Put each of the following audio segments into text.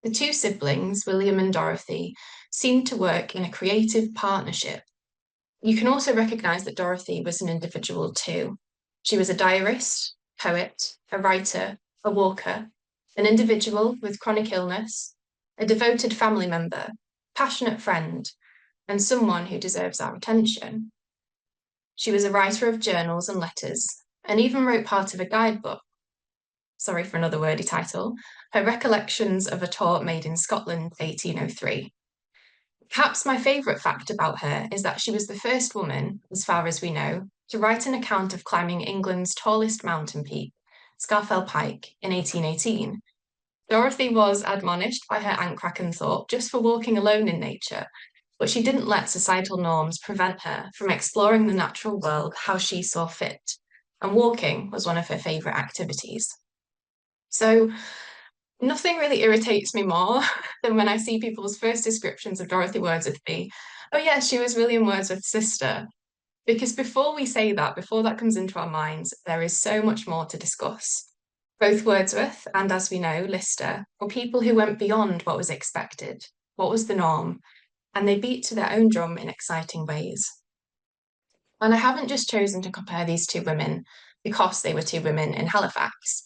The two siblings, William and Dorothy, seemed to work in a creative partnership. You can also recognise that Dorothy was an individual too. She was a diarist, poet, a writer, a walker, an individual with chronic illness, a devoted family member, passionate friend, and someone who deserves our attention. She was a writer of journals and letters, and even wrote part of a guidebook. Sorry for another wordy title. Her Recollections of a Tour Made in Scotland, 1803. Perhaps my favourite fact about her is that she was the first woman, as far as we know, to write an account of climbing England's tallest mountain peak, Scafell Pike, in 1818. Dorothy was admonished by her Aunt Crackenthorpe just for walking alone in nature, but she didn't let societal norms prevent her from exploring the natural world how she saw fit, and walking was one of her favourite activities. So nothing really irritates me more than when I see people's first descriptions of Dorothy Wordsworth be, oh yeah, she was William Wordsworth's sister. Because before we say that, before that comes into our minds, there is so much more to discuss. Both Wordsworth and, as we know, Lister were people who went beyond what was expected, what was the norm, and they beat to their own drum in exciting ways. And I haven't just chosen to compare these two women because they were two women in Halifax.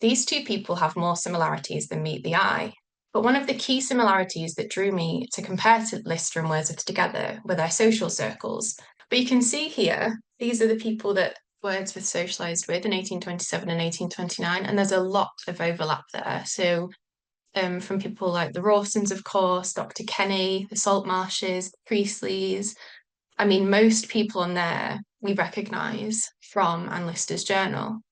These two people have more similarities than meet the eye. But one of the key similarities that drew me to compare to Lister and Wordsworth together were their social circles. But you can see here, these are the people that Wordsworth socialised with in 1827 and 1829, and there's a lot of overlap there. So from people like the Rawsons, of course, Dr. Kenny, the Saltmarshes, the Priestleys. I mean, most people on there we recognise from Anne Lister's journal.